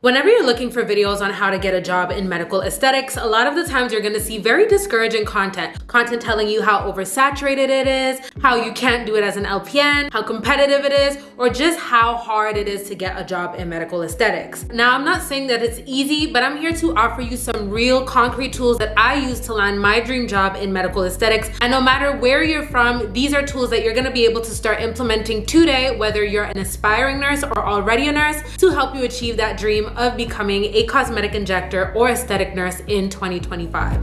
Whenever you're looking for videos on how to get a job in medical aesthetics, a lot of the times you're gonna see very discouraging content. Content telling you how oversaturated it is, how you can't do it as an LPN, how competitive it is, or just how hard it is to get a job in medical aesthetics. Now, I'm not saying that it's easy, but I'm here to offer you some real concrete tools that I use to land my dream job in medical aesthetics. And no matter where you're from, these are tools that you're gonna be able to start implementing today, whether you're an aspiring nurse or already a nurse, to help you achieve that dream of becoming a cosmetic injector or aesthetic nurse in 2025.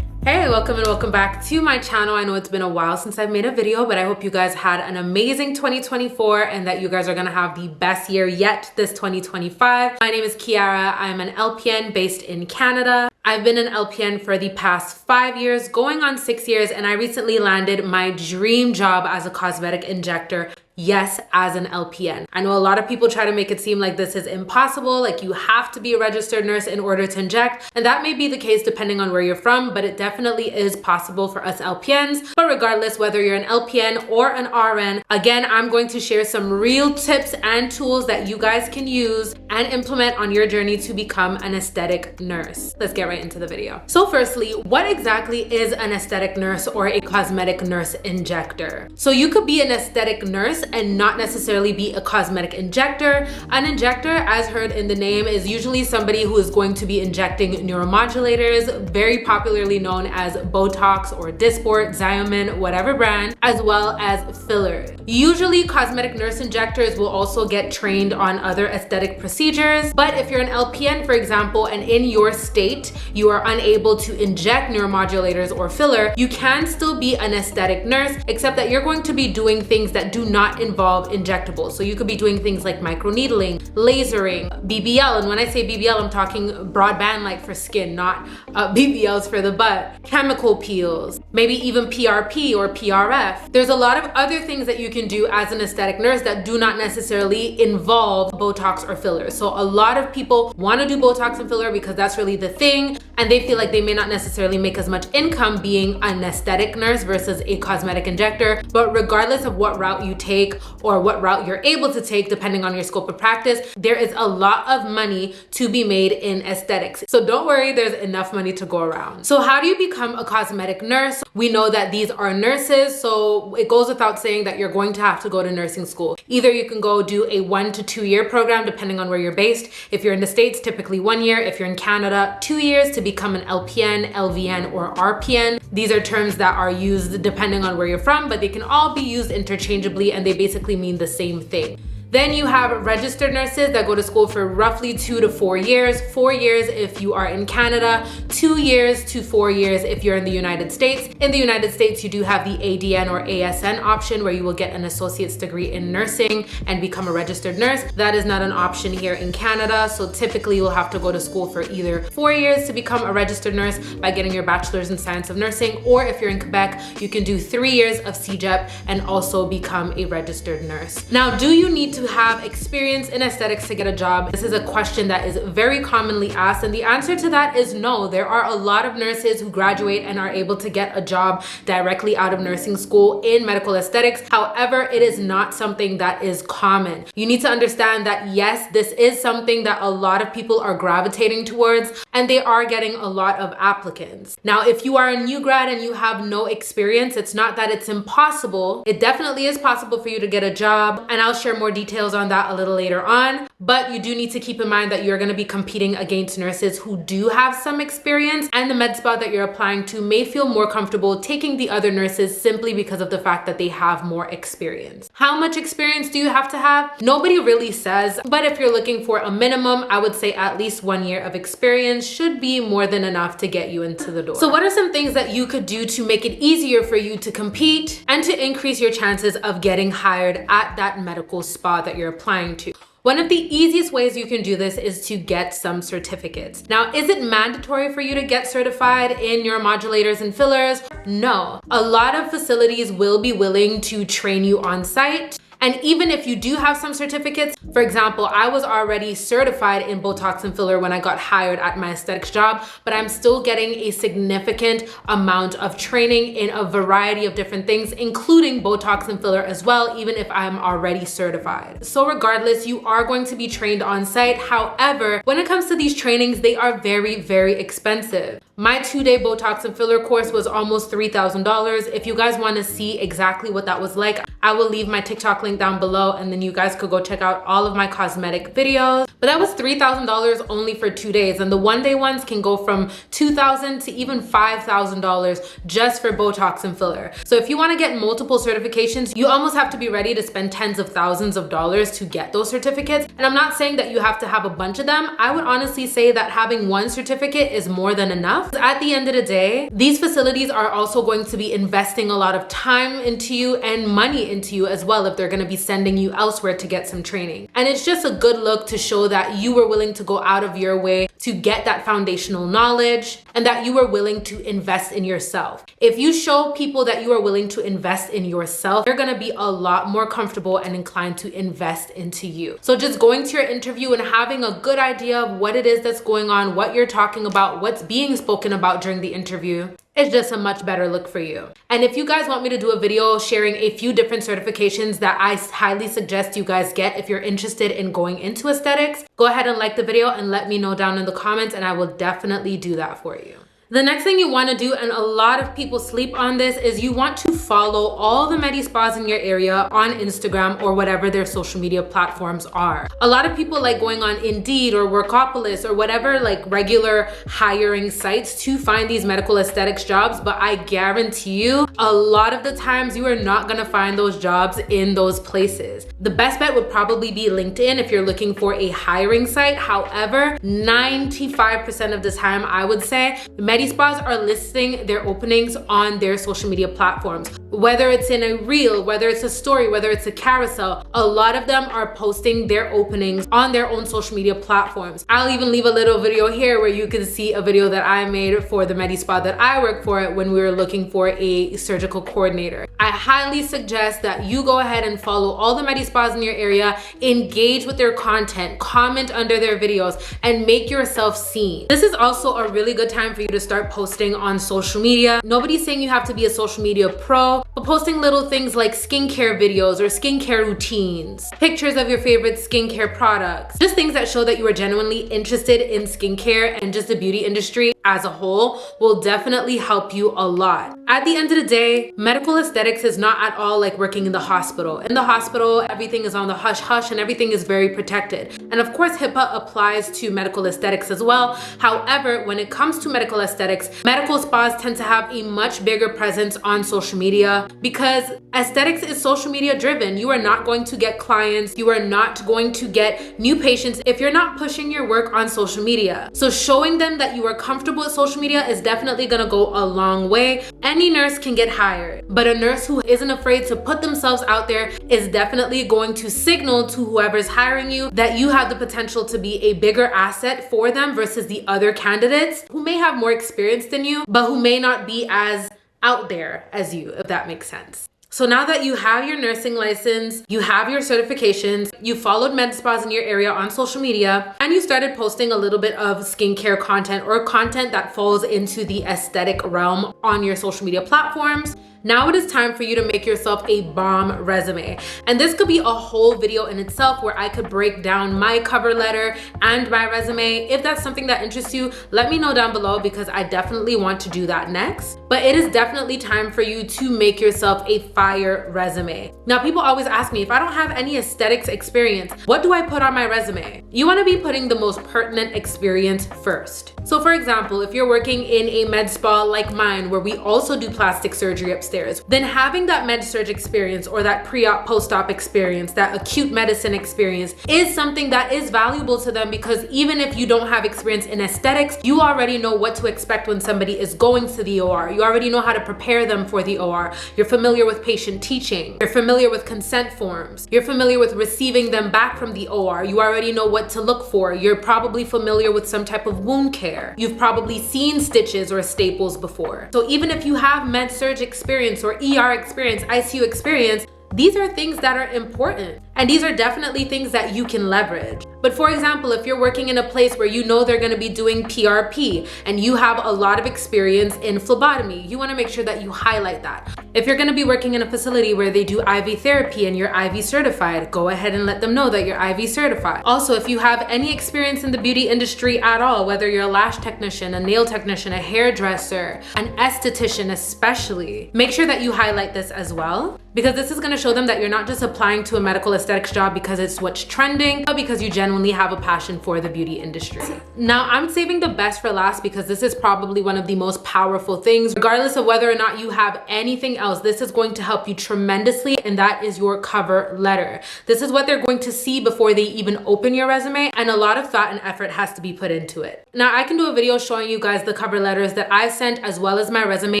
Hey, welcome back to my channel. I know it's been a while since I've made a video, but I hope you guys had an amazing 2024 and that you guys are gonna have the best year yet this 2025. My name is Kiara. I'm an LPN based in Canada. I've been an LPN for the past 5 years, going on 6 years, and I recently landed my dream job as a cosmetic injector. Yes, as an LPN. I know a lot of people try to make it seem like this is impossible, like you have to be a registered nurse in order to inject, and that may be the case depending on where you're from, but it definitely is possible for us LPNs. But regardless, whether you're an LPN or an RN, again, I'm going to share some real tips and tools that you guys can use and implement on your journey to become an aesthetic nurse. Let's get right into the video. So firstly, what exactly is an aesthetic nurse or a cosmetic nurse injector? So you could be an aesthetic nurse and not necessarily be a cosmetic injector. An injector, as heard in the name, is usually somebody who is going to be injecting neuromodulators, very popularly known as Botox or Dysport, Xyomin, whatever brand, as well as filler. Usually cosmetic nurse injectors will also get trained on other aesthetic procedures, but if you're an LPN, for example, and in your state, you are unable to inject neuromodulators or filler, you can still be an aesthetic nurse, except that you're going to be doing things that do not involve injectables. So you could be doing things like microneedling, lasering, BBL, and when I say BBL, I'm talking broadband light for skin, not BBLs for the butt, chemical peels, maybe even PRP or PRF. There's a lot of other things that you can do as an aesthetic nurse that do not necessarily involve Botox or fillers. So a lot of people want to do Botox and filler because that's really the thing, and they feel like they may not necessarily make as much income being an aesthetic nurse versus a cosmetic injector. But regardless of what route you take or what route you're able to take, depending on your scope of practice, there is a lot of money to be made in aesthetics. So don't worry, there's enough money to go around. So how do you become a cosmetic nurse? We know that these are nurses, so it goes without saying that you're going to have to go to nursing school. Either you can go do a 1 to 2 year program, depending on where you're based. If you're in the States, typically 1 year. If you're in Canada, 2 years to become an LPN, LVN, or RPN. These are terms that are used depending on where you're from, but they can all be used interchangeably and they basically mean the same thing. Then you have registered nurses that go to school for roughly 2 to 4 years. 4 years if you are in Canada, 2 years to 4 years if you're in the United States. In the United States, you do have the ADN or ASN option where you will get an associate's degree in nursing and become a registered nurse. That is not an option here in Canada. So typically you'll have to go to school for either 4 years to become a registered nurse by getting your bachelor's in science of nursing, or if you're in Quebec, you can do 3 years of CEGEP and also become a registered nurse. Now, do you need to have experience in aesthetics to get a job? This is a question that is very commonly asked, and the answer to that is no. There are a lot of nurses who graduate and are able to get a job directly out of nursing school in medical aesthetics. However, it is not something that is common. You need to understand that yes, this is something that a lot of people are gravitating towards, and they are getting a lot of applicants. Now, if you are a new grad and you have no experience, it's not that it's impossible. It definitely is possible for you to get a job, and I'll share more details on that a little later on. But you do need to keep in mind that you're going to be competing against nurses who do have some experience, and the med spa that you're applying to may feel more comfortable taking the other nurses simply because of the fact that they have more experience. How much experience do you have to have? Nobody really says, but if you're looking for a minimum, I would say at least 1 year of experience should be more than enough to get you into the door. So what are some things that you could do to make it easier for you to compete and to increase your chances of getting hired at that medical spa that you're applying to? One of the easiest ways you can do this is to get some certificates. Now, is it mandatory for you to get certified in your modulators and fillers? No. A lot of facilities will be willing to train you on site, And even if you do have some certificates, for example, I was already certified in Botox and filler when I got hired at my aesthetics job, but I'm still getting a significant amount of training in a variety of different things, including Botox and filler as well, even if I'm already certified. So regardless, you are going to be trained on site. However, when it comes to these trainings, they are very, very expensive. My 2-day Botox and filler course was almost $3,000. If you guys want to see exactly what that was like, I will leave my TikTok link down below, and then you guys could go check out all of my cosmetic videos. But that was $3,000 only for 2 days, and the 1-day ones can go from $2,000 to even $5,000 just for Botox and filler. So if you want to get multiple certifications, you almost have to be ready to spend tens of thousands of dollars to get those certificates. And I'm not saying that you have to have a bunch of them. I would honestly say that having one certificate is more than enough. At the end of the day, these facilities are also going to be investing a lot of time into you and money into you as well if they're going to be sending you elsewhere to get some training. And it's just a good look to show that you were willing to go out of your way to get that foundational knowledge and that you were willing to invest in yourself. If you show people that you are willing to invest in yourself, they're going to be a lot more comfortable and inclined to invest into you. So just going to your interview and having a good idea of what it is that's going on, what you're talking about, what's being spoken about during the interview, it's just a much better look for you. And if you guys want me to do a video sharing a few different certifications that I highly suggest you guys get if you're interested in going into aesthetics, go ahead and like the video and let me know down in the comments, and I will definitely do that for you. The next thing you want to do, and a lot of people sleep on this, is you want to follow all the med spas in your area on Instagram or whatever their social media platforms are. A lot of people like going on Indeed or Workopolis or whatever like regular hiring sites to find these medical aesthetics jobs, but I guarantee you a lot of the times you are not going to find those jobs in those places. The best bet would probably be LinkedIn if you're looking for a hiring site. However, 95% of the time, I would say med spas are listing their openings on their social media platforms. Whether it's in a reel, whether it's a story, whether it's a carousel, a lot of them are posting their openings on their own social media platforms. I'll even leave a little video here where you can see a video that I made for the med spa that I work for when we were looking for a surgical coordinator. I highly suggest that you go ahead and follow all the med spas in your area, engage with their content, comment under their videos, and make yourself seen. This is also a really good time for you to start posting on social media. Nobody's saying you have to be a social media pro, but posting little things like skincare videos or skincare routines, pictures of your favorite skincare products, just things that show that you are genuinely interested in skincare and just the beauty industry as a whole will definitely help you a lot. At the end of the day, medical aesthetics is not at all like working in the hospital. In the hospital, everything is on the hush hush and everything is very protected. And of course, HIPAA applies to medical aesthetics as well. However, when it comes to medical aesthetics, medical spas tend to have a much bigger presence on social media because aesthetics is social media driven. You are not going to get clients. You are not going to get new patients if you're not pushing your work on social media. So showing them that you are comfortable with social media is definitely gonna go a long way. Any nurse can get hired, but a nurse who isn't afraid to put themselves out there is definitely going to signal to whoever's hiring you that you have the potential to be a bigger asset for them versus the other candidates who may have more experience than you, but who may not be as out there as you, if that makes sense. So now that you have your nursing license, you have your certifications, you followed med spas in your area on social media, and you started posting a little bit of skincare content or content that falls into the aesthetic realm on your social media platforms, now it is time for you to make yourself a bomb resume. And this could be a whole video in itself where I could break down my cover letter and my resume. If that's something that interests you, let me know down below because I definitely want to do that next. But it is definitely time for you to make yourself a fire resume. Now, people always ask me, if I don't have any aesthetics experience, what do I put on my resume? You want to be putting the most pertinent experience first. So for example, if you're working in a med spa like mine, where we also do plastic surgery upstairs, then having that med surg experience or that pre-op, post-op experience, that acute medicine experience is something that is valuable to them because even if you don't have experience in aesthetics, you already know what to expect when somebody is going to the OR. You already know how to prepare them for the OR. You're familiar with patient teaching. You're familiar with consent forms. You're familiar with receiving them back from the OR. You already know what to look for. You're probably familiar with some type of wound care. You've probably seen stitches or staples before. So even if you have med surg experience or ER experience, ICU experience, These are things that are important. And these are definitely things that you can leverage. But for example, if you're working in a place where you know they're gonna be doing PRP and you have a lot of experience in phlebotomy, you wanna make sure that you highlight that. If you're gonna be working in a facility where they do IV therapy and you're IV certified, go ahead and let them know that you're IV certified. Also, if you have any experience in the beauty industry at all, whether you're a lash technician, a nail technician, a hairdresser, an esthetician especially, make sure that you highlight this as well, because this is gonna show them that you're not just applying to a medical aesthetics job because it's what's trending, but because you genuinely have a passion for the beauty industry. Now, I'm saving the best for last because this is probably one of the most powerful things. Regardless of whether or not you have anything else, this is going to help you tremendously, and that is your cover letter. This is what they're going to see before they even open your resume, and a lot of thought and effort has to be put into it. Now, I can do a video showing you guys the cover letters that I sent as well as my resume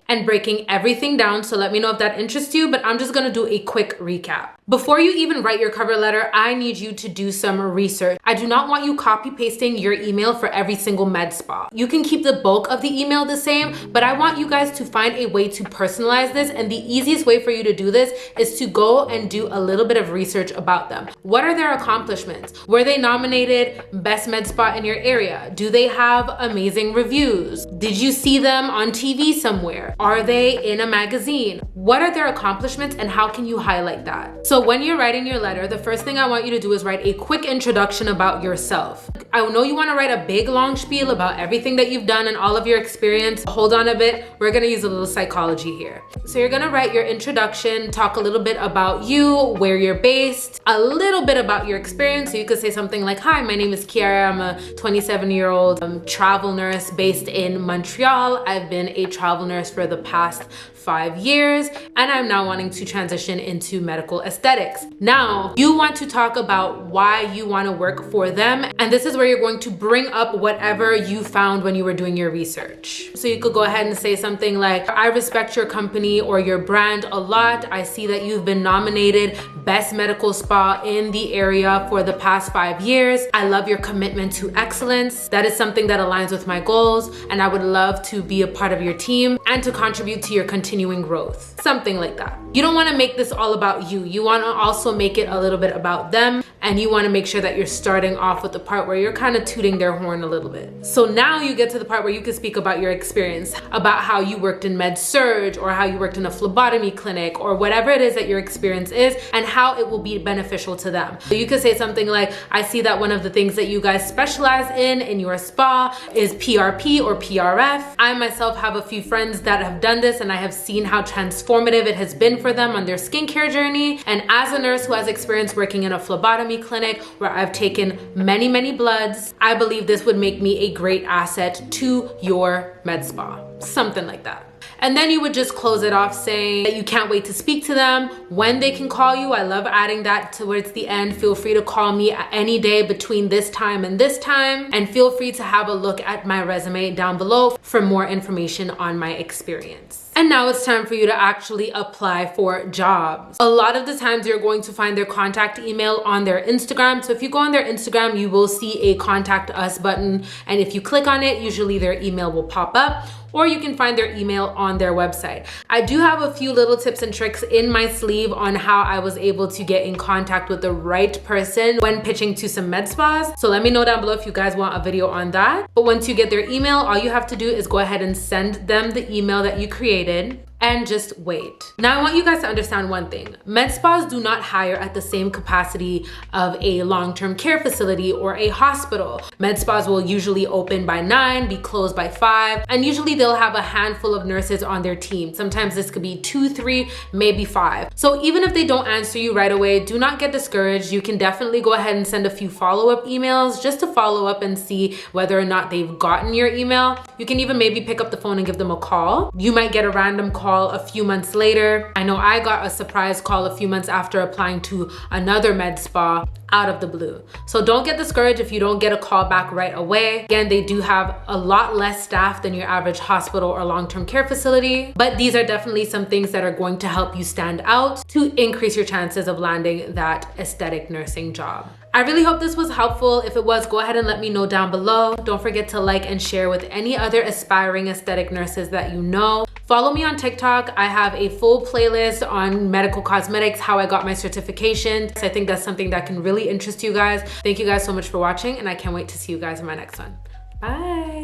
and breaking everything down, so let me know if that interests you, but I'm just gonna do a quick recap. Before you even write your cover letter, I need you to do some research. I do not want you copy pasting your email for every single med spa. You can keep the bulk of the email the same, but I want you guys to find a way to personalize this, and the easiest way for you to do this is to go and do a little bit of research about them. What are their accomplishments? Were they nominated best med spa in your area? Do they have amazing reviews? Did you see them on TV somewhere? Are they in a magazine? What are their accomplishments and how can you highlight that? So when you're writing your letter, the first thing I want you to do is write a quick introduction about yourself. I know you want to write a big long spiel about everything that you've done and all of your experience. Hold on a bit, we're going to use a little psychology here. So you're going to write your introduction, talk a little bit about you, where you're based, a little bit about your experience. So you could say something like, hi, my name is Kiara. I'm a 27-year-old travel nurse based in Montreal. I've been a travel nurse for the past 5 years, and I'm now wanting to transition into medical aesthetics. Now, you want to talk about why you want to work for them, and this is where you're going to bring up whatever you found when you were doing your research. So you could go ahead and say something like, I respect your company or your brand a lot. I see that you've been nominated best medical spa in the area for the past 5 years. I love your commitment to excellence. That is something that aligns with my goals, and I would love to be a part of your team and to contribute to your continuing growth. Something like that. You don't want to make this all about you. You want to also make it a little bit about them, and you want to make sure that you're starting off with the part where you're kind of tooting their horn a little bit. So now you get to the part where you can speak about your experience, about how you worked in med surg, or how you worked in a phlebotomy clinic, or whatever it is that your experience is, and how it will be beneficial to them. So you could say something like, I see that one of the things that you guys specialize in your spa is PRP or PRF. I myself have a few friends that have done this, and I have seen how transformative it has been for them on their skincare journey. And as a nurse who has experience working in a phlebotomy clinic where I've taken many bloods, I believe this would make me a great asset to your med spa. Something like that. And then you would just close it off saying that you can't wait to speak to them, when they can call you. I love adding that towards the end. Feel free to call me any day between this time and this time. And feel free to have a look at my resume down below for more information on my experience. And now it's time for you to actually apply for jobs. A lot of the times you're going to find their contact email on their Instagram. So if you go on their Instagram, you will see a contact us button. And if you click on it, usually their email will pop up, or you can find their email on their website. I do have a few little tips and tricks in my sleeve on how I was able to get in contact with the right person when pitching to some med spas. So let me know down below if you guys want a video on that. But once you get their email, all you have to do is go ahead and send them the email that you created and just wait. Now I want you guys to understand one thing. Med spas do not hire at the same capacity of a long-term care facility or a hospital. Med spas will usually open by 9, be closed by 5, and usually they'll have a handful of nurses on their team. Sometimes this could be 2, 3, maybe 5. So even if they don't answer you right away, do not get discouraged. You can definitely go ahead and send a few follow-up emails just to follow up and see whether or not they've gotten your email. You can even maybe pick up the phone and give them a call. You might get a random call a few months later. I know I got a surprise call a few months after applying to another med spa out of the blue. So don't get discouraged if you don't get a call back right away. Again, they do have a lot less staff than your average hospital or long-term care facility, but these are definitely some things that are going to help you stand out to increase your chances of landing that aesthetic nursing job. I really hope this was helpful. If it was, go ahead and let me know down below. Don't forget to like and share with any other aspiring aesthetic nurses that you know. Follow me on TikTok. I have a full playlist on medical cosmetics, how I got my certification. So I think that's something that can really interest you guys. Thank you guys so much for watching, and I can't wait to see you guys in my next one. Bye.